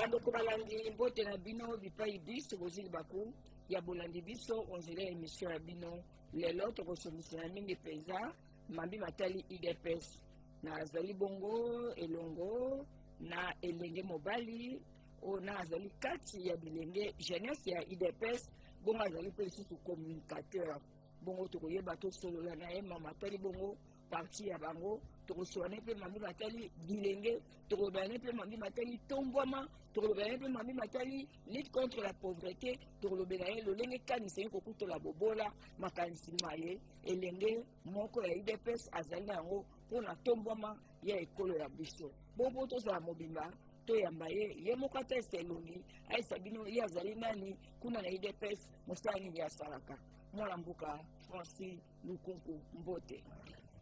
bandeko balandi mbote na bino bipai biso bozili baku ya bolandi biso onzela émission ya bino lelo tokosomisa na mingi peza mambi matali IDPS na azali bongo elongo na elenge mobali o na azali kati ya bilenge jeunesse ya IDPS bongo azali pe lisusu communicateur bongo tokoyeba tosolola na ye mama matali bongo parti ya bango tokosolane pe mambi matali bilenge tokolobane pe mambi matali tombwama tokolobane pe mambi matali lutte contre la pauvreté tokolobela ye lolenge kanisa ye kokutola bobola makanisi maye elenge moko ya IDPS azali yango mpona tombwama ya ekolo ya biso bongo tozala mobimba toyamba ye moko ata eselongi ayesa bino ye azali nani kuna na IDPS mosala nini asalaka mwana mboka Francis Lukunku mbote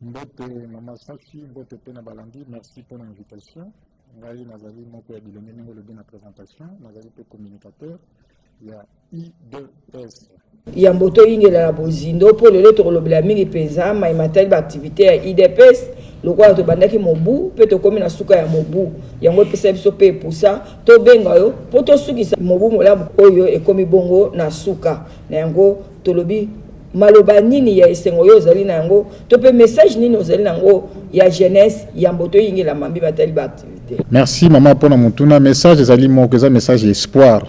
Mbote Mama Safi, Mbote Pena Balandi, merci pour l'invitation. Ngai nazali moko ya bilenge ningo le bien présentation, nazali pe communicateur ya IDPS. Ya mboto ingela la bozindo po lelo tokolobela mingi penza mai matali ba activité ya IDPS lokwa to bandaki mobu pe to komi na suka ya mobu yango pesa biso pe pusa to benga yo po to sukisa mobu mola oyo ekomi bongo na suka na yango tolobi maloba nini ya esengo yo zali na yango to pe message nini ozali nango ya jeunesse ya mboto ingela mambi batali ba activité. Merci mama pona mutuna message ezali moko eza message espoir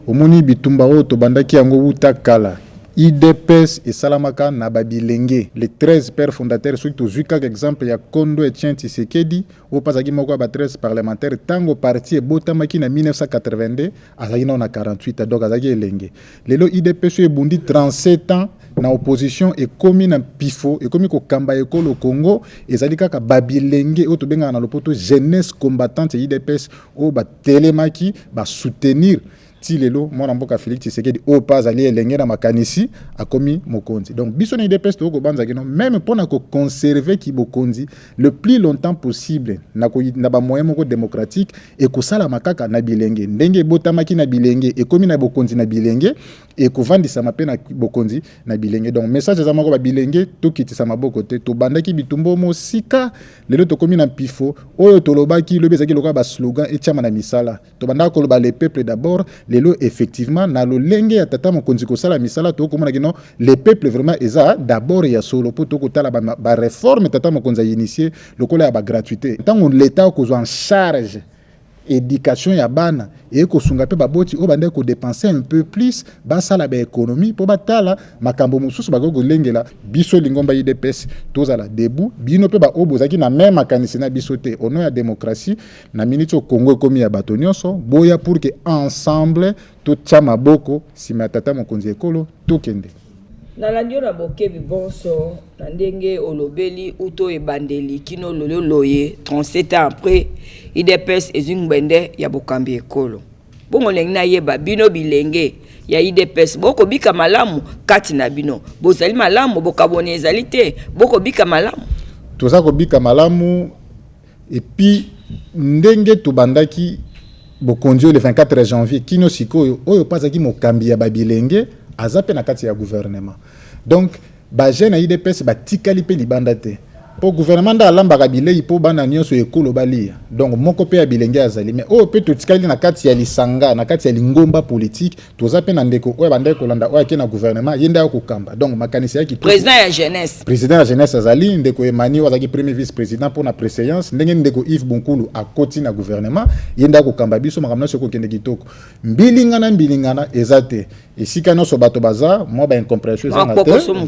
omoni bitumba o to bandaki yango uta kala IDPS et Salamaka na babilenge les 13 pères fondateurs surtout zuka exemple ya Kondo Etienne Tshisekedi au pasaki moko ba 13 parlementaires tango parti e botamaki na 1982 azaki na 48 donc azaki elenge lelo IDPS e bundi 37 ans na opposition et komi na pifo et komi ko kamba ekolo Congo ezali kaka babilenge o to benga na lopoto jeunesse combattante IDPS o ba telemaki ba soutenir Tilelo, mon amboka Félix Tshisekedi au pas ali elenge na makanisi akomi mokonzi. Donc biso na IDPS to ko banza kino même pour na ko conserver ki bokonzi le plus longtemps possible na ko na ba moyen moko démocratique et ko sala makaka na bilenge ndenge botamaki na bilenge et komi na bokonzi na bilenge et ko vandisa mape na bokonzi na bilenge. Donc message za moko ba bilenge to kitisa maboko te to bandaki bitumbo mo sika lelo to komi na pifo oyo to lobaki lobe zaki loka ba slogan et chama na misala to bandaka ko loba le peuple d'abord. Lelo effectivement na lo lenge ya tata mokonzi ko sala misala to komona kino le peuple vraiment eza d'abord ya solo po to ko tala ba réforme tata mokonzi a initié lokola ya ba gratuité tango l'état ko en charge éducation ya bana et ko sunga pe baboti o bande ko dépenser un peu plus ba sala ba économie po batala makambo mususu ba ko lengela biso lingomba IDPS tozala debout bino pe ba obozaki na même makanisi na biso te au nom ya démocratie na minute au Congo komi ya bato nyonso boya pour que ensemble to tchama boko sima tata mokonzi ekolo tokende na landio na bokebi bonso na ndenge olobeli uto ebandeli kino lolo loye 37 ans après IDPS ezingbende ya bokambi ekolo bongo lengi na yeba bino bilenge ya IDPS boko bika malamu kati na bino bozali malamu bokabone ezali te boko bika malamu toza ko bika malamu et puis ndenge tobandaki bokonzi le 24 janvier kino sikoyo oyo pasaki mokambi ya babilenge azape na kati ya gouvernement donc ba jeune na IDPS ba tikali pe libanda te pour gouvernement da lambaka bilei po bana nyonso ekolo balia donc moko pe ya bilenge azali mais o pe to tikali na kati ya lisanga na kati ya lingomba politique toza pe na ndeko oyo bandeko landa oyo ke na gouvernement yenda ko kamba donc makanisi yaki président ya jeunesse azali ndeko Emani wazaki premier vice président pour na préséance ndenge ndeko Yves Bonkulu a koti na gouvernement yenda ko kamba biso makamna soko kende kitoko mbilingana ezate esika no so bato baza mo ba incompréhension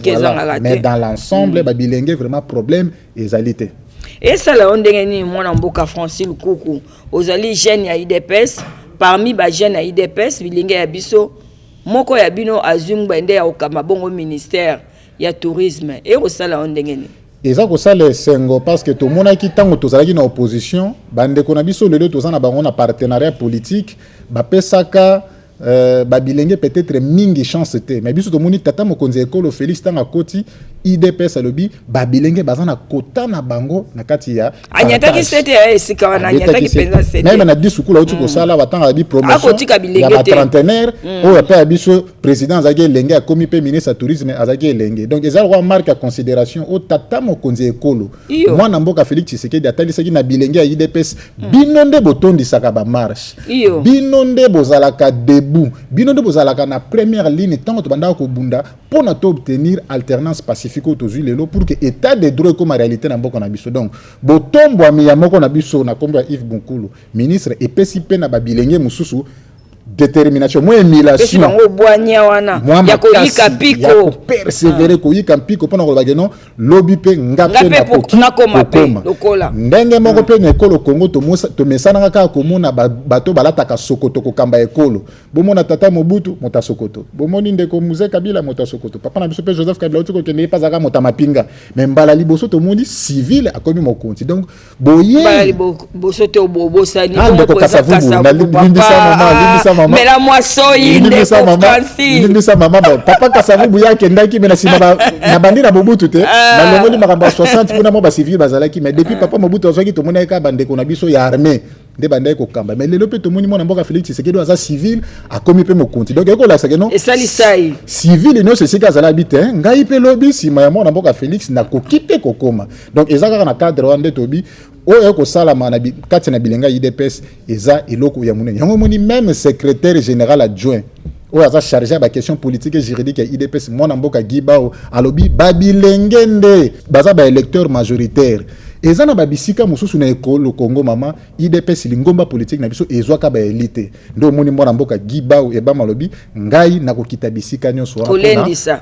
ezanga mais dans l'ensemble ba bilenge vraiment problème ezalité et ça la ondenge ni mwana mboka Francis Lukuku ozali jeune ya IDPS parmi ba jeune ya IDPS bilenge ya biso moko ya bino azungba ya okama bongo ministère ya tourisme et osala ondenge ni eza ko sala sengo parce que to mona ki tango tozalaki na opposition bande ko na biso lelo tozana bango na partenariat politique ba pesaka babilenge peut-être mingi chance te mais biso to moni tata mokonzi ekolo Félix tanga koti IDPS alobi babilenge bazana kota na bango na kati ya anyataki sete ya esika wana anyataki penza sete même na disukula uti ko sala batanga bi promotion ya ba trentenaire o ya pa biso président azaki elenge a komi pe ministre tourisme azaki elenge donc ezali kwa marque à considération o tata mokonzi ekolo mwana mboka Félix Tshisekedi atalisaki na bilenge ya IDPS bino nde botondisaka ba marche bino nde bozalaka debout bino nde bozalaka na première ligne tant to banda ko bunda pour na obtenir alternance pacifique autour lelo pour que état de droit comme réalité na mboka na biso donc botombo ami ya moko na biso na kombo ya Yves Bunkulu ministre epesi pe na babilenge mususu détermination moi émulation bango boanya wana ya koyika piko ya persévérer koyika piko pona ko bageno lobby pe ngape na poki lokola ndenge moko pe na ekolo Congo to mesana kaka komona bato balataka sokoto ko kamba ekolo bomona tata Mobutu mota sokoto bomoni ndeko Muze Kabila mota sokoto papa na biso pe Joseph Kabila uti ko kende pas aka mota mapinga mais mbala liboso to moni civil akomi mokonti donc boye mbala liboso te obobo sani ko kasavubu na limbisa mama mais la moisson inde sa maman papa kasavubu yake ndaki mais na sima na bandi na Mobutu te na longoli makamba 60 kuna mo ba civil bazalaki mais depuis papa Mobutu azaki to mona ka bande ko na biso ya armée de bande ko kamba mais lelo pe to moni mona mboka Félix Tshisekedi aza civil akomi pe mokonti donc eko la sakeno esalisai civil no se sika zala bite ngai pe lobi sima ya mona mboka Félix na kokipe kokoma donc ezaka na cadre wande tobi oyo ko sala mana kati na bilenga IDPS eza eloko ya munene yango moni même secrétaire général adjoint oyo aza chargé ba question politique et juridique ya IDPS mona mboka Gibao alobi babilengende baza ba électeur majoritaire ezana babisika mususu na ekolo Congo mama IDPS lingomba politique na biso ezwaka ba elite ndo moni mwana mboka Gibao eba malobi ngai na kokita bisika nyonso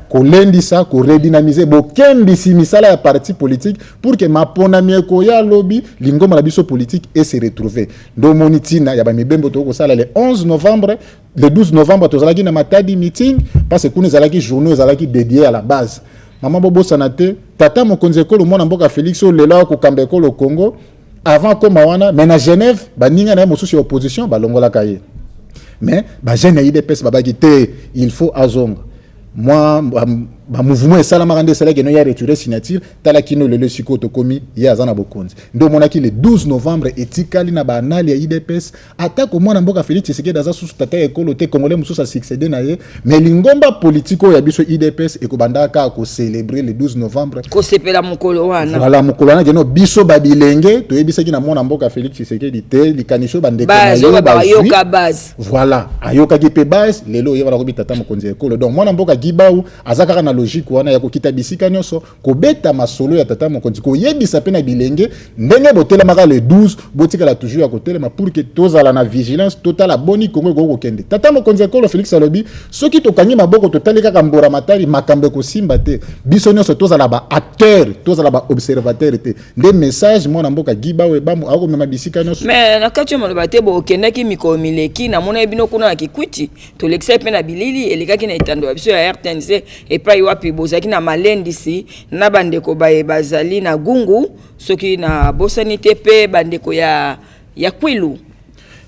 kolendisa ko redynamiser bokendisi misala ya parti politique pour que mapona mieko ya lobby lingomba na biso politique et se retrouver ndo moni tina ya ba mibembo to ko sala le 11 novembre le 12 novembre to zalaki na Matadi meeting parce que kuna zalaki journée zalaki dédié à la base maman bobo sanate tata mokonzi ekolo mwana mboka Félix o lela ko kamba ekolo Congo avant koma wana mais na Genève baninga na mosusu ya opposition balongola kaye mais ba jeune IDPS babaki te il faut azonga moi ba mouvement salama rande sala que no ya retirer signature tala kino le siko to komi ya zana bokonzi ndo monaki le 12 novembre etikali na banali ya IDPS atako mwana mboka Félix Tshisekedi daza susu tata ekolo te congolais mususu succéder na ye mais lingomba politiko ya biso IDPS ekobandaka ko célébrer le 12 novembre ko sepela mukolo wana voilà mukolo wana geno biso babilenge to yebisaki na mwana mboka Félix Tshisekedi te likanisho bandeko na yo bayoka base voilà ayoka ki pe base lelo yeba ko bitata mokonzi ekolo donc mwana mboka Gibao azaka na logique wana ya kokita bisika nyonso kobeta masolo ya tata mokonzi ko yebisa pe na bilenge ndenge botela maka le 12 botika la toujours ya kotelema pour que tozala na vigilance totale boni Congo ko kende tata mokonzi ekolo Félix alobi soki tokangi maboko totali kaka mbora matari makambe ko simba te biso nyonso tozala ba acteur tozala ba observateur te nde message mona mboka Gibao ebamu ako mema bisika nyonso mais na kati maloba te bo kendaki mikolo mileki na mona ebino kuna kikwiti to lexa pe na bilili elikaki na itando biso ya RTNC et pas wapi bozaki na malendisi na bandeko baye bazali na gungu soki na bosanité pe bandeko ya kwilu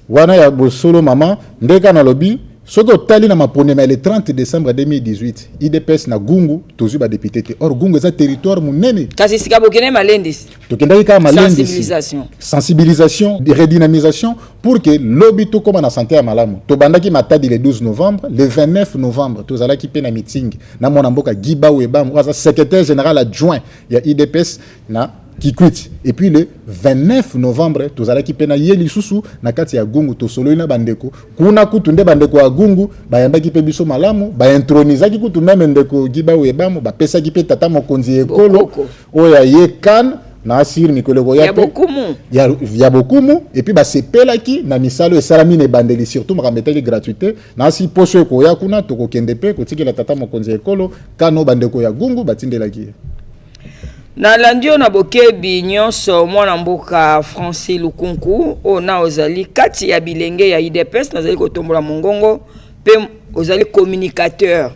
wana ya bosolo mama ndeka na lobi soki otali na maponema le 30 décembre 2018 IDPS na gungu tozu ba député te or gungu eza territoire munene kasi sika bokene malendisi tokendaki ka malendisi sensibilisation de redynamisation pour que lobby to koma na santé ya malamu to bandaki Matadi le 12 novembre le 29 novembre tozalaki pe na meeting na mona mboka Gibao ebamu aza secrétaire général adjoint ya IDPS na Kikwiti et puis le 29 novembre tozalaki pe na yeli susu na kati ya gungu to solo ina bandeko kuna kutu nde bandeko ya gungu bayambaki pe biso malamu ba intronizaki kutu même ndeko Gibao ebamu ba pesaki pe tata mokonzi ekolo oya yekan na asir mikoleko ya bokumu ya bokumu et puis ba sepelaki na misalo esalami ne bandeli surtout makambetaki gratuité na asi poso ko ya kuna to kokende pe kotikela tata mokonzi ekolo kano bandeko ya gungu batindelaki na landio na bokebi nyonso mwana mboka Francis Lukunku ona ozali kati ya bilenge ya IDPS nazali kotombola mongongo pe ozali communicateur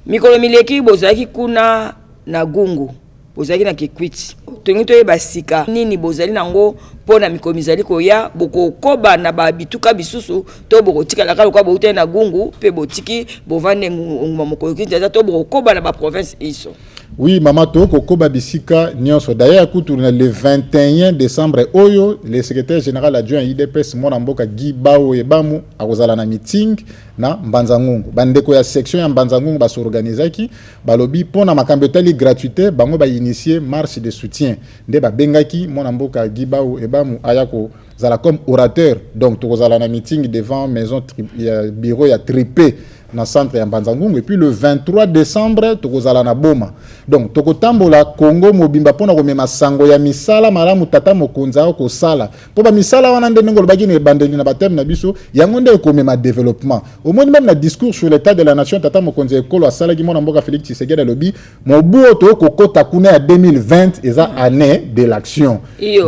mikolo mileki bozali kuna na gungu bozali na Kikwiti tongi toyeba sika nini bozali nango pona mikomizali koya bokokoba na babituka bisusu to bokotikala kala kwa boutena na gungu pe botiki bovande nguma mokoki nzaza to bokokoba na ba province iso Oui, maman toko koba bisika nyonso. D'ailleurs, le 21 décembre oyo, le secrétaire général adjoint IDPS mona mboka Guy Bao Ebamu akozala na meeting na Mbanzangungu. Bandeko ya section ya Mbanzangungu ba s'organisaki, balobi pona makambo tali gratuité, bango ba initier marche de soutien. Nde ba bengaki mona mboka Guy Bao Ebamu ayako zala comme orateur. Donc tokozala na meeting devant maison bureau ya tripé na centre ya Mbanzangungu, et puis le 23 décembre tokozala na Boma. Donc tokotambola Congo mobimba pona komema sango ya misala malamu tata mokonza ko sala po ba misala wana ndenge ngolo baki ne bandeli na batem na biso yango nde komema développement. Au moins même na discours sur l'état de la nation tata mokonza ekolo asala ki mona mboka Félix Tshisekedi lobi mobu to kokota kuna ya 2020 eza année de l'action.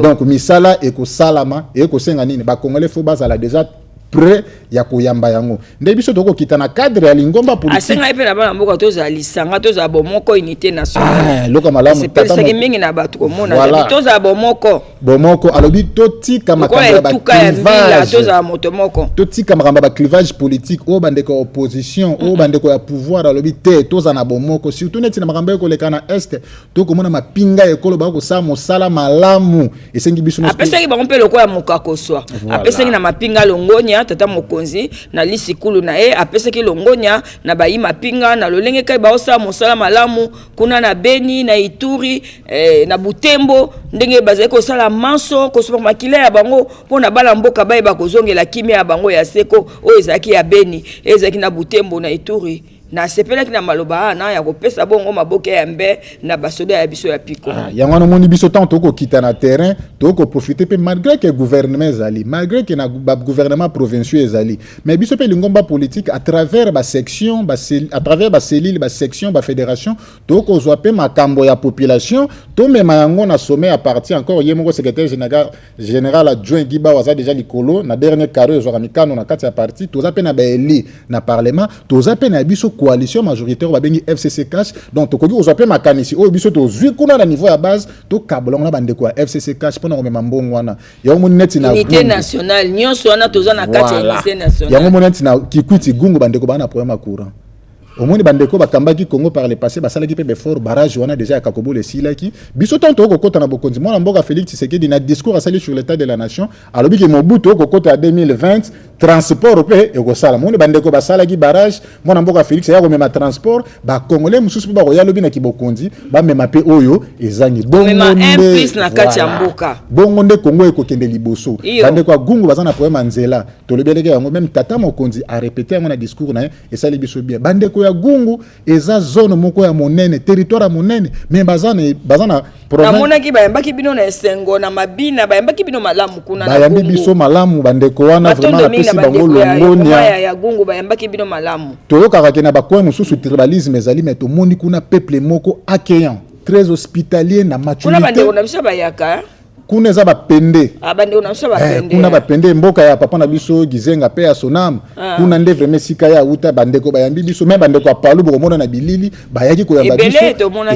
Donc misala eko salama eko senga nini ba congolais fo bazala déjà près ya koyamba yango nde biso toko kitana cadre ya lingomba politique asenga ipe na bana mboka toza lisanga toza bomoko unité nationale loka malamu tata mo mingi na bato komona toza bomoko alobi totika makamba ba clivage toza moto moko totika makamba ba clivage politique o bandeko opposition o bandeko ya pouvoir alobi te toza na bomoko surtout neti na makamba ko leka na est tokomona mapinga ekolo ba ko sa mosala malamu esengi biso no apesaki ba mpe lokola mokakoswa apesaki na mapinga longonya tata mokonzi na lisikulu na apesaki longonya na bayi mapinga na lolenge kai baosa mosala malamu kuna na Beni na Ituri na Butembo ndenge bazali ko sala manso ko super makila ya bango pona bala mboka baye bakozongela kimia ya bango ya seko o ezaki ya Beni ezaki na Butembo na Ituri na sepela kina maloba na ya kopesa bongo maboke ya mbe na basoda ya biso ya piko yango moni biso tant toko kita na terrain toko profiter pe malgré que gouvernement ezali malgré que na gouvernement provincial ezali mais biso pe lingomba politique à travers ba section à travers ba cellule ba section ba fédération toko zwa pe makambo ya population to mema yango na sommet à partir encore yemongo secrétaire général adjoint Giba waza déjà likolo na dernier carré zo ramikano na kati ya parti toza pe na ba eli na parlement toza pe na biso coalition majoritaire ba bengi FCC Cash donc tokoki ozape makanisi o biso to zwi kuna na niveau ya base to kabolonga na bandeko ya FCC Cash pona komema mbongo wana yango moneti na unité nationale nyonso wana toza na kati ya unité nationale yango moneti na kikwiti gungu bandeko bana problème ya courant au moins bandeko bakambaki Congo par le passé basalaki pe fort barrage wana déjà ya Kakobo le silaki biso tanto ko kota na bokonzi mona mboka Félix Tshisekedi na discours asali sur l'état de la nation alobi ke Mobutu ko kota 2020 transport pe eko sala mona bandeko basalaki barrage mona mboka Félix ya ko mema transport ba congolais mususu ba ko ya lobi na kibokonzi ba mema pe oyo ezangi bongo nde na kati ya mboka bongo nde Congo eko kende liboso bandeko agungu bazana problème nzela to lobeleke yango même tata mokonzi a répété mon discours na esali biso bien bandeko ya gungu eza zone moko ya monene territoire ya monene mais bazana problème na mona ki bayambaki bino na esengo na mabina bayambaki bino malamu kuna na bayambi biso malamu bandeko wana vraiment apesi bango longonia ya gungu bayambaki bino malamu toyokaka ke na bakoin mosusu tribalisme ezali mais tomoni kuna peuple moko accueillant très hospitalier na maturité kuna bandeko na biso bayaka kuna eza bapende bandeko na biso bapende kuna bapende mboka ya papa na biso Gizenga pe ya Sonam kuna nde vraiment sika ya uta bandeko bayambi biso même bandeko apalu bokomona na bilili bayaki koyamba biso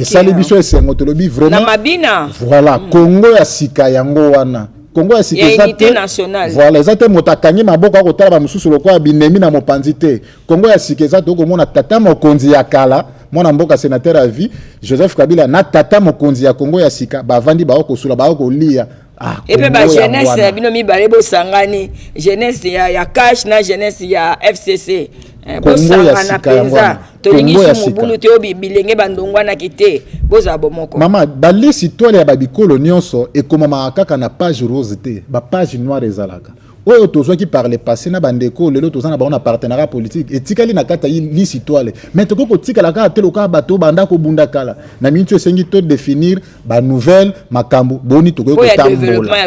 esali biso esengo tolobi vraiment na mabina voilà Congo ya sika yango wana Congo ya sika unité nationale voilà ezate motakangi maboko akotala ba mususu lokwa binemi na mopanzi te Congo ya sika ezate okomona tata mokonzi ya kala mwana mboka sénateur à vie Joseph Kabila na tata mokonzi ya Congo ya sika bavandi ba okosula ba okolia et puis ba jeunesse ya bino mibale bo sangani jeunesse ya Cash na jeunesse ya FCC bo sangana penza tolingi su mobulu te obi bilenge bandongwa na kite boza bomoko mama bali citoyen ya babikolo nyonso ekomama kaka na page rose te ba page noire ezalaka oyo tozwa ki par le passé na bandeko lelo tozana ba on a partenariat politique etikali na kata li citoyen mais toko kotikala ka telo ka bato banda ko bunda kala na mintu esengi to définir ba nouvelle makambo boni toko ko tambola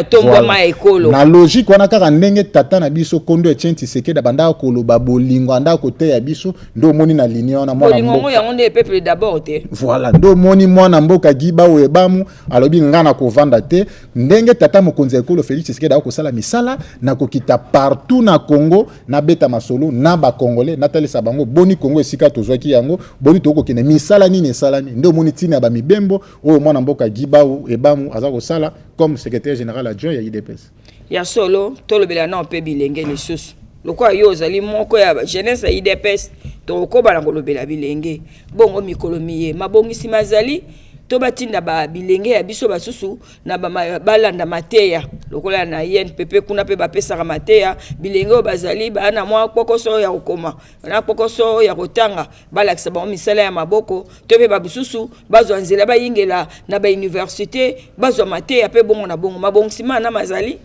na logique wana kaka ndenge tata na biso kondo Etienne Tshisekedi banda ko loba bolingo anda ko te ya biso ndo moni na ligne wana mwana mboka bolingo yango nde peuple d'abord te voilà ndo moni mwana mboka Giba Oyebamu alobi ngana ko vanda te ndenge tata mokonzi ekolo Félix Tshisekedi ako sala misala na kita partout na Congo na beta masolo na ba congolais na talisa bango boni Congo esika tozwaki yango boni toko kene misala nini esalani ndo moni tina ba mibembo oyo mwana mboka Giba Oyebamu azako sala comme secrétaire général adjoint ya IDPS ya solo tolobela na pe bilenge lisusu lokwa yo zali moko ya jeunesse ya IDPS tokoba na kolobela bilenge bongo mikolo miye mabongisi mazali to batinda ba bilenge ya biso basusu na balanda mateya lokola na INPP kuna pe bapesaka mateya bilenge bazali bana mwa kokoso ya kokoma na kokoso ya kotanga balakisa ba misala ya maboko to pe babisusu bazwa nzela bayingela na ba université bazwa mateya pe bongo na bongo mabongisi na mazali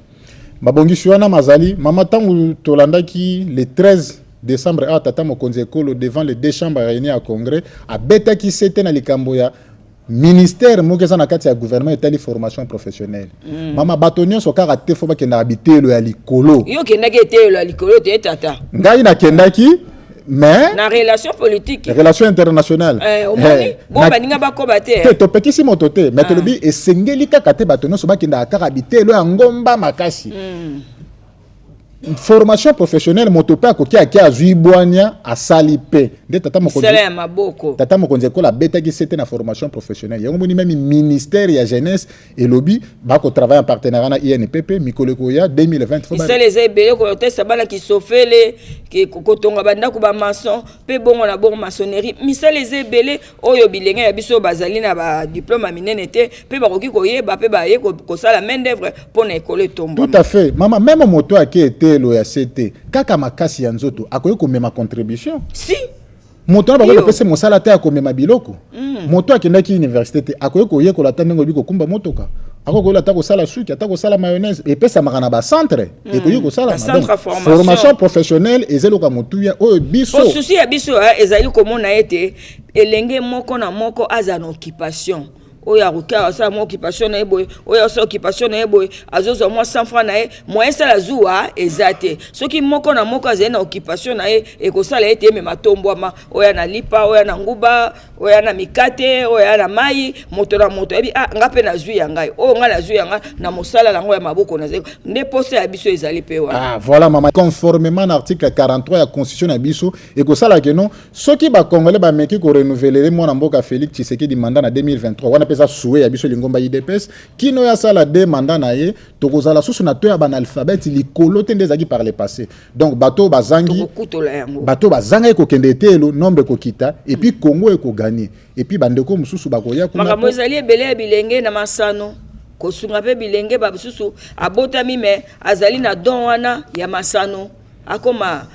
mabongisi wana mazali mama tangu tolandaki le 13 décembre a tata mokonzi ekolo devant les deux chambres réunies à congrès a betaki sete na likambo ya ministère mokeza na kati ya gouvernement etali formation professionnelle mama bato nyonso kaka te fo bakenda habitelo ya likolo yo kendaki etelo ya likolo te tata ngai nakendaki mais na relation politique relation internationale omoni bo baninga bakoba te te topekisi moto te mais tolobi esengeli kaka te bato nyonso bakenda kaka habitelo ya ngomba makasi formation professionnelle moto pe akoki aki azwi bwanya asali pe nde tata mokonzi ekola betaki sete na formation professionnelle yango moni même ministère ya jeunesse elobi bakotravaille en partenariat na INPP mikolo ekoya 2020 misala eza ebele kotesa bana kisofele kotonga bandako bamason mpe bongo na bongo maçonnerie misala eza ebele oyo bilenge ya biso bazali na badiplôme ya minene te mpe bakoki koyeba mpe baye kosala main d'œuvre mpo na ekolo etomba tout à fait mama même moto ake ete lo ya CT kaka makasi ya nzoto akoki komema contribution si moto na bakoki pese mosala te akomema biloko moto akendaki université te akoki koyekola ta ndenge obi kokumba motoka akoki koyola ta kosala suki ata kosala mayonnaise epesamaka na bacentre ekoki kosala formation professionnelle ezeloka motuya oyo biso susi ya biso ezali komona ete elenge moko na moko aza na occupation oya ruka asa mo occupation na eboy oya asa occupation na eboy azozo mo 100 francs na e moyen sala zuwa ezate soki moko na moko azena occupation na e ekosala ete me matombo ma oya na lipa oya na nguba oya na mikate oya na mai moto na moto ebi ngape na zwi ya ngai o nga na zwi ya nga na mosala lango ya maboko na zeko nde poste ya biso ezali pe wa voilà mama conformément à l'article 43 ya constitution na biso ekosala ke non soki ba congolais ba meki ko renouveler mo na mboka Félix Tshisekedi mandat na 2023 wana pesa souhait ya biso lingomba IDPS kino ya sala de mandat na ye tokozala susu na to ya banalphabète likolo te ndezaki par le passé donc bato bazangi ko kende telo nombre ko kita et puis Congo eko gagner et puis bandeko mususu bakoya kuna makambo ezali ebele ya bilenge na masano kosunga pe bilenge babisusu abotami me azali na don wana ya masano akoma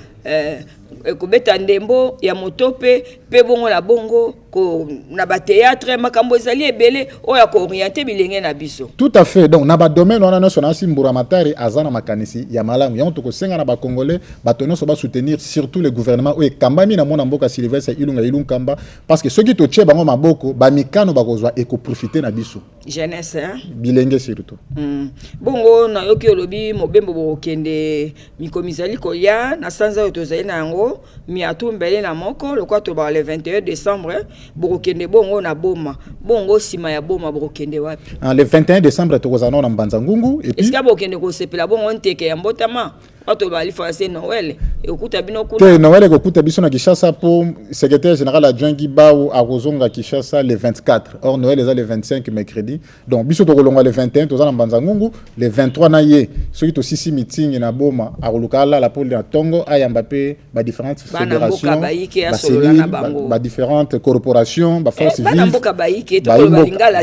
ekobeta ndembo ya motope pe bongo na bongo ko na ba théâtre makambo ezali ebele oya ko orienter bilenge na biso tout à fait donc na ba domaine wana no sona simbura matari azana makanisi ya malamu yango to ko senga na ba congolais batono so ba soutenir surtout le gouvernement o ekambami na mona mboka Sylvestre Ilunkamba parce que ceux qui to tche bango maboko ba mikano bakozwa eko profiter na biso jeunesse bilenge surtout bongo na yoki olobi mobembo bokende mikomizali ko ya na sanza yo tozali na yango mi atumbele na moko lokwa to ba le 21 décembre bokende bongo na boma bongo sima ya boma bokende wapi le 21 décembre tokozana na Mbanza Ngungu et puis est-ce que bokende ko sepela bongo nteke ya mbotama pato bali français Noël et okuta bino kuna te Noël ekokuta biso na Kinshasa pour secrétaire général adjoint Gibao a kozonga Kinshasa le 24 or Noël est le 25 mercredi donc biso tokolonga le 21 tozana Mbanza Ngungu le 23 na ye soki to sisi meeting na boma a kolukala la pole na Tongo ayamba pe ba différentes fédérations ba différentes corporations ba forces vives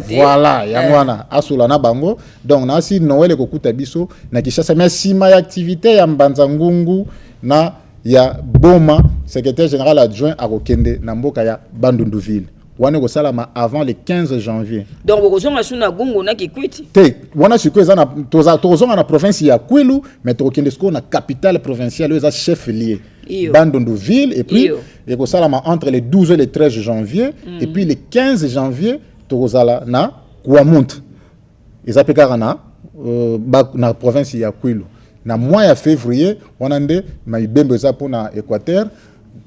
voilà yangwana asola na bango donc na si Noël ekokuta biso na Kinshasa mais sima ya activité ya Mbanza Ngungu na ya boma secrétaire général adjoint à Rokende na mboka ya Bandunduville wana ko salama avant le 15 janvier donc bokozonga suna Ngungu na Kikwiti te wana siko eza na tozonga na province ya Kwilu mais Rokende sko na capitale provinciale eza chef lié Bandunduville et puis et ko salama entre le 12 et le 13 janvier et puis le 15 janvier tozala na Kwamount eza pekara na province ya Kwilu na mois ya février wanande maibembe za pona Équateur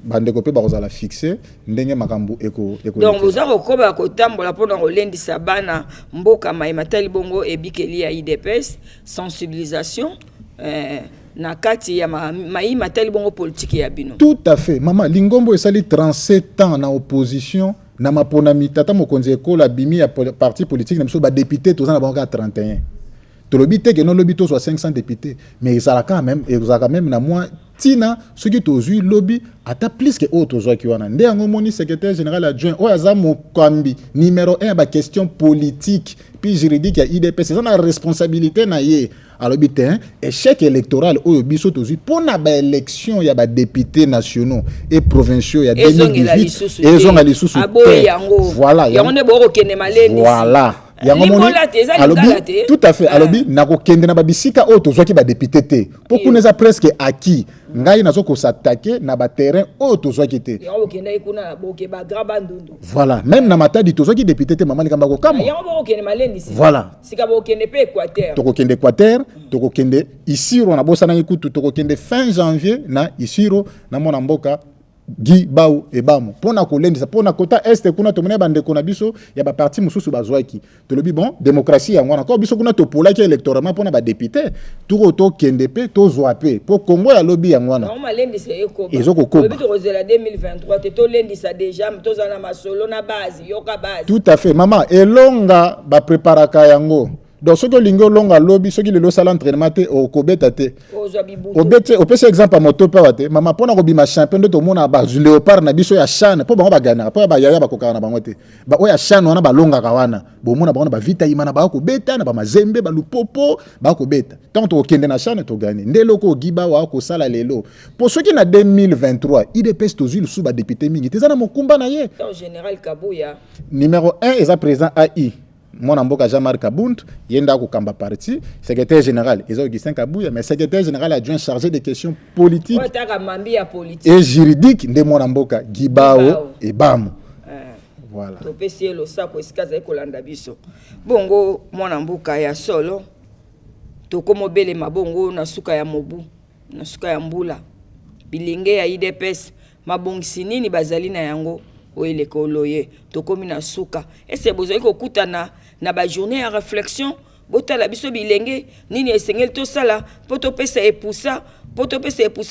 bandeko pe bakozala fixé ndenge makambo eko donc vous avez koba ko tambola pona kolendisa bana mboka maimatali bongo ebikeli ya IDPS sensibilisation na kati ya maimatali bongo politique ya bino tout à fait mama lingombo esali 37 ans na opposition na mapona mitata mokonzi ekola bimi ya parti politique na biso ba député tozana bango 31 tolobi te que non lobby to soit 500 députés mais ils ont quand même na moi tina ceux qui tozu lobby ata plus que autres zo ki wana nde yango moni secrétaire général adjoint o aza mokambi numéro 1 ba question politique puis juridique ya IDPS c'est une responsabilité na ye alobi te échec électoral oyo biso tozu pona ba élection ya ba députés nationaux et provinciaux ya 2018 et zonga lisusu voilà yango ne boko kene maleni voilà yango moni alobi tout à fait alobi nako kende na babisika oyo tozwaki ba député te pour qu'on eza presque acquis ngai nazo ko s'attaquer na ba terrain oyo tozwaki te yango kende ikuna boke ba graba ndundu voilà même na matadi tozwaki député te mama likamba ko kama yango boko kende maleni voilà sika boko kende pe Équateur toko kende Équateur toko kende isiro na bosa na ikutu toko kende fin janvier na isiro na mona mboka Guy Bau et Bamo pona kolendisa pona kota est kuna to mona bande kona biso ya ba parti mususu bazwaki to lobi bon démocratie ya ngwana ko biso kuna to polaki électoralement pona ba député to to kendepe to zwape po Congo ya lobby ya ngwana on malendisa eko ezoko ko lobi to rozela 2023 te to lendisa déjà to zana masolo na base yoka base tout à fait maman elonga ba préparaka yango donc ce que lingo longa lobby ce qui le sala entraînement te au kobeta te obete opese exemple à moto pa te mama pona ko bima champion de to mona ba léopard na biso ya chan po bango ba gana po ba yaya ba kokana na bango te ba o ya chan wana ba longa kawana bo mona bango ba vita imana ba ko beta na ba mazembe ba lupopo ba ko beta tant to kende na chan to gagner ndelo ko giba wa ko sala lelo pour ceux qui na 2023 IDPS to zulu sous ba député mingi te zana mokumba na ye général Kabuya numéro 1 est président AI mon amboka Jean-Marc Kabound yenda ko kamba parti secrétaire général Ezo Augustin Kabuya mais secrétaire général adjoint chargé des questions politiques et juridiques de mon amboka Gibao et Bam voilà to pesi lo sako esikaza ekolanda biso bongo mwana mboka ya solo to komobele mabongo na suka ya mobu na suka ya mbula bilenge ya IDPS mabongisi nini bazali na yango oele koloye to komi na suka ese bozo ko kutana na ba journée ya réflexion botala biso bilenge nini esengel to sala poto pesa epusa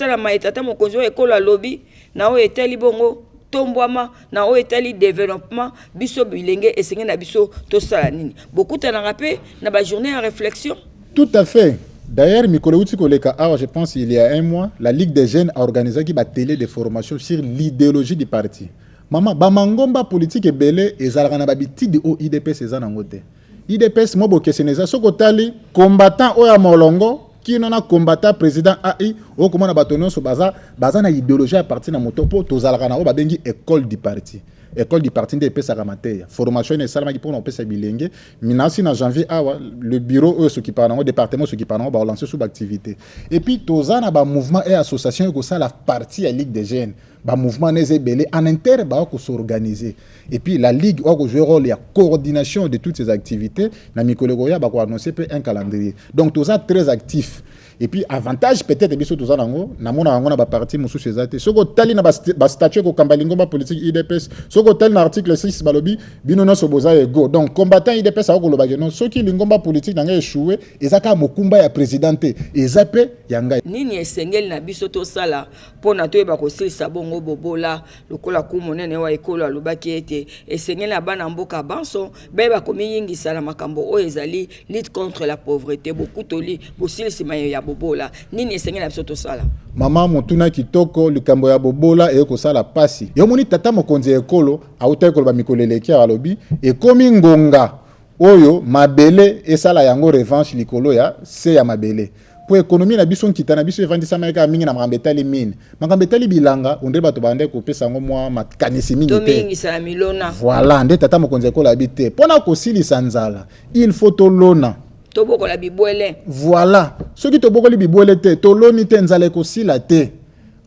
la maitata mokonzo ekola lobby na o etali bongo tombwama na o etali développement biso bilenge esengel na biso to sala nini bokutana rapé na ba journée ya réflexion tout à fait. D'ailleurs, Mikolo Koleka, je pense il y a un mois, la Ligue des jeunes a organisé une télé de formation sur l'idéologie du parti. Maman, bamangomba politique et belé et zalgana babiti de o IDPS et zanangote. IDPS mobo keseneza sokotali combattant oya molongo qui nona combattant président AI o komona batonon so baza na idéologie à partir na motopo to zalgana o babengi école du parti. École du parti de pesa kamateya formation et salama qui pour on pesa bilenge minasi na janvier awa le bureau ceux qui parlent département ceux qui parlent ba lancer sous activité et puis tozana ba mouvement et association ko ça la partie à Ligue des jeunes ba mouvement nezebele en interne ba ko s'organiser et puis la ligue a joué rôle la coordination de toutes ces activités na mikolo ya ba ko annoncer un calendrier donc toza très actif et puis avantage peut-être biso tozana ngo na mona ngo na ba parti musu cezate soko tali na ba statut ko kambalingo ba politique IDPS soko tali na article 6 balobi bino no soboza ego donc combattant IDPS a ko loba non soki lingomba politique na nga échoué ezaka mokumba ya présidenté ezape yanga nini esengeli na biso to sala pona to eba ko silisa bongo bobola lokola ku monene wa ekolo alobaki ete esengeli na bana mboka banso beba komi yingisa na makambo o ezali lutte contre la pauvreté beaucoup toli bosilisi mayo ya bobola nini esengeli na biso to sala mama motuna kitoko likambo ya bobola e ko sala pasi yo moni tata mokonzi ekolo auta ekolo ba mikoleleki ya lobi e komi ngonga oyo mabele esala yango revanche likolo ya se ya mabele pour économie na biso nkita na biso evandisa maika mingi na makambetali mine makambetali bilanga onde bato bande ko pesa ngo mwa makanisi mingi te to mingi sa milona voilà nde tata mokonzi ekolo habite pona ko silisa nzala il faut to lona to bokola bibwele voilà soki to bokoli bibwele te to loni te nzala ko sila te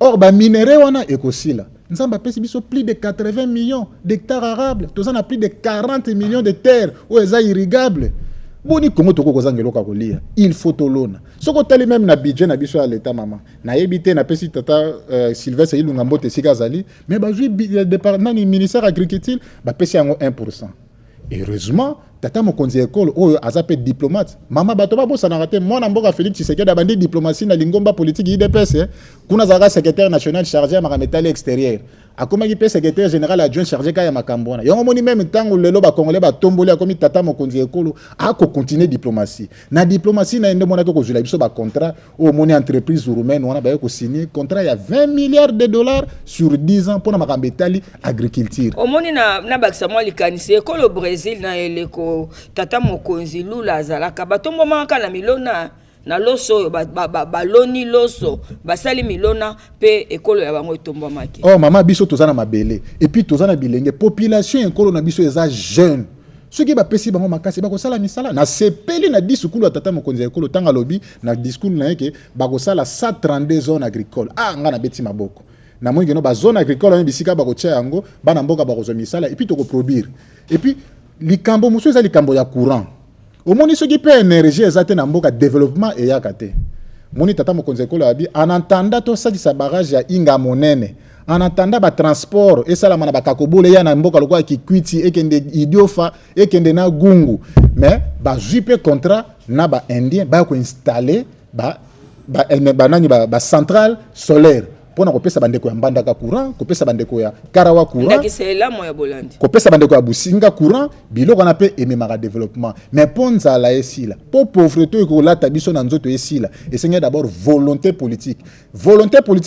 or ba minere wana ekosila nzamba pesi biso plus de 80 millions d'hectares arables toza na plus de 40 millions de terres où eza irrigable boni kongo toko kozangelo ka kolia il faut tolona soko tali même na budget na biso ya l'état mama na yebité na pesi tata Sylvestre Ilunga Mbote sika zali mais bazui département ni ministère agriculture ba pesi yango 1%. Heureusement tata mokonzi ya ekolo oyo aza pe diplomate mama bato babosana te mwana mboka Félix Tshisekedi abandi diplomatie na lingomba politique IDPS kuna zaka secrétaire national chargé ya makambo extérieur akomaki pe secrétaire général adjoint chargé ka ya makambo wana yango moni même tango lelo ba congolais ba tomboli akomi tata mokonzi ya ekolo ako continuer diplomatie na diplomatie na ende mona to kozula biso ba contrat o moni entreprise roumaine wana ba ko signer contrat ya 20 milliards de dollars sur 10 ans pour na makambo etali agriculture o moni na bakisa mwa likanisi ekolo Brésil na eleko tata mokonzi lula azalaka batombo maka na milona na loso baloni loso basali milona pe ekolo ya bango etombo maki oh mama biso tozana mabele et puis tozana bilenge population ekolo na biso eza jeune ceux qui bapesi bango makasi bakosala misala na sepeli na discours ya tata mokonzi ekolo tanga lobi na discours na yeke bakosala 132 zones agricoles nga na beti maboko na mwingi no ba zone agricole on bisika bakotia yango bana mboka bakozwa misala et puis toko produire et puis likambo musu eza likambo ya courant omoni soki pe énergie ezate na mboka développement eyaka te moni tata mokonzi ekolo abi en attendant to salisa barrage ya inga monene en attendant ba transport esalama na bakakobole ya na mboka lokwa kikwiti ekende idiofa ekende na gungu mais bazwi pe contrat na ba indien ba ko installer ba centrale solaire pona kopesa bandeko ya mbandaka courant kopesa bandeko ya karawa courant ndakisela mo ya bolandi kopesa bandeko ya businga courant biloko na pe ememaka développement mais ponza la esila po pauvreté ko lata biso na nzoto esila esenga d'abord volonté politique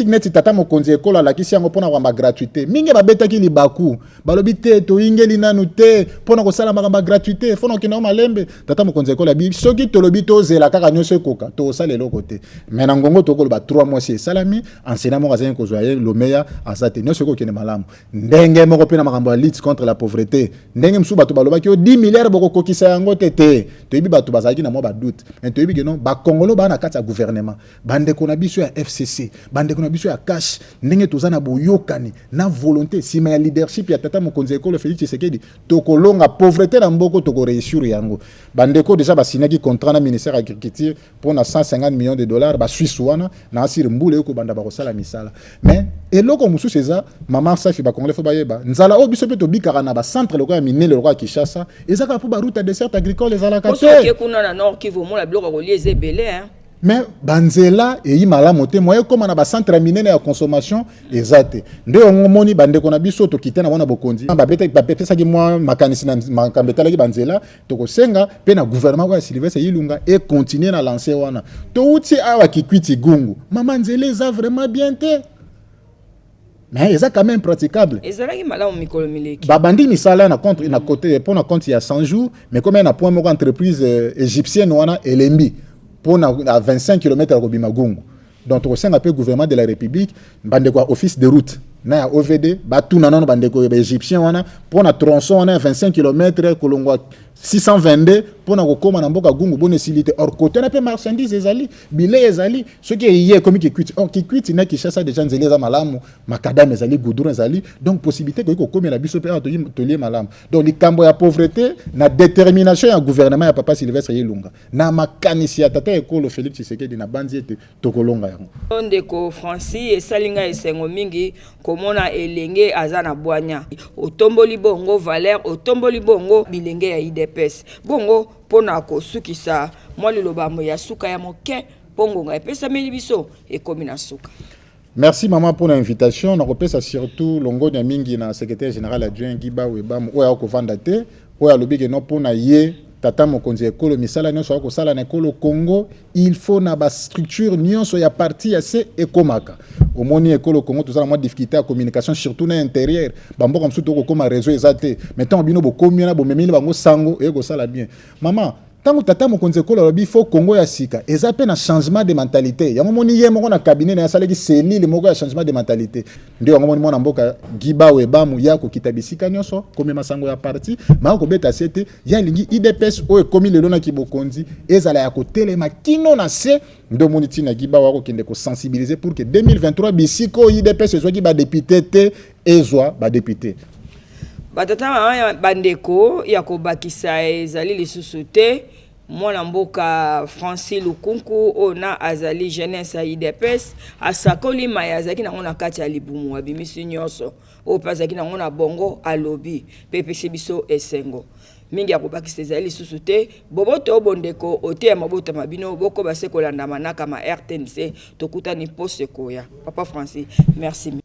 neti tata mokonzi ekolo la kisi yango pona kwa gratuité mingi babetaki libaku balobi te to ingeli nanu te pona ko sala makamba gratuité fona kina malembe tata mokonzi ekolo bi soki tolobi to zela kaka nyonso ekoka to sala eloko te mais na ngongo to ko ba 3 mois c'est salami enseignement azali kozwaye lomeya azate nyonso ko kene malamu ndenge moko pe na makambo ya lutte contre la pauvreté ndenge msu bato balobaki 10 milliards boko kokisa yango tete toyebi bato bazalaki na mwa ba doute mais toyebi que non ba kongolo ba na kati ya gouvernement bande ko na biso ya FCC bande ko na biso ya cash ndenge tozana boyokani na volonté sima ya leadership ya tata mokonzi ekolo Félix Tshisekedi tokolonga pauvreté na mboko toko réussir yango bande ko déjà ba sinaki contrat na ministère agriculture pour na 150 millions de dollars ba Suisse wana na asir mbule ko banda ba kosala misala mais eloko musu seza mama safi ba congolais fo bayeba nzala o biso pe to bikara na ba centre lokwa ya minele lokwa Kinshasa ezaka po ba route à dessert agricole ezalaka te oso kuna na nord Kivu mo la biloko relier ebele hein mais banzela eyi malamu te moye koma na ba centre minene ya consommation ezate nde ngomoni bandeko na biso to kitena wana bokonzi bapesa ki mwa makanisi na makambetala ki banzela to kosenga pe na gouvernement kwa Sylvestre Ilunga et continuer na lancer wana to uti awa kikwiti gungu mama nzela eza vraiment bien te mais eza quand même praticable ezalaki malamu mikolo mileki babandi misala na contre na côté pour na compte ya 100 jours mais comme na point moko entreprise égyptienne wana elembi pour à 25 km à Kobimagungu. Donc, au sein de gouvernement de la République, bandeko office de route, na OVD, batu nanon bandeko égyptien wana pour na tronçon wana 25 km kolongwa 622 pour na kokoma na mboka gungu bonne silité or côté na pe marchandise ezali bile ezali ce qui est comme qui cuite or qui cuite na Kinshasa déjà nzeli za malamu makadam ezali goudron ezali donc possibilité que kokomela la biso pe to lié malamu donc likambo ya pauvreté na détermination ya gouvernement ya papa Sylvestre Ilunga na makanisi ya tata ekolo Félix Tshisekedi na banzi ete tokolonga yango ndeko Francis esalinga esengo mingi komona elenge azana bwanya otomboli bongo valeur otomboli bongo bilenge ya IDPS bongo pona ko sukisa mwa lilobamo ya suka ya moke pongo nga epesa meli biso ekomi na suka. Merci maman pour l'invitation na kopesa surtout longo ya mingi na secrétaire général adjoint Giba Webam oya ko vanda te oya lobike no pona ye tata mokonzi ekolo misala nyonso ko sala na ekolo Congo il faut na ba structure nyonso ya parti ya se ekomaka omoni ekolo Congo tozala mwa difficulté ya communication surtout na intérieur bamboka msu to ko koma réseau ezate maintenant bino bokomi na bomemeli bango sango e ko sala bien maman tango tata mokonzi ekolo lobi faut Congo ya sika ezape na changement de mentalité yango moni ye moko na cabinet na salaki selile moko ya changement de mentalité ndio yango moni mwana mboka Giba Webamu ya ko kitabisika nyonso komi masango ya parti ma ko beta sete ya lingi IDPS o ekomi lelo na kibokonzi ezala ya ko telema kino na se ndo moni tina Giba wako kende ko sensibiliser pour que 2023 bisiko IDPS ezwa ki ba député te ezwa ba député batata mama bandeko ya kobakisa ezali lisusu te mwana mboka Francis Lukunku ona azali jeunesse ya IDPS asakoli maya azaki nango na kati ya libumu abimisi nyonso o pazaki nango na bongo alobi pepesi biso esengo mingi akobakisa ezali lisusu te boboto bondeko ote ya mabota mabino boko base kolanda manaka ma RTNC tokutani poste koya Papa Francis merci.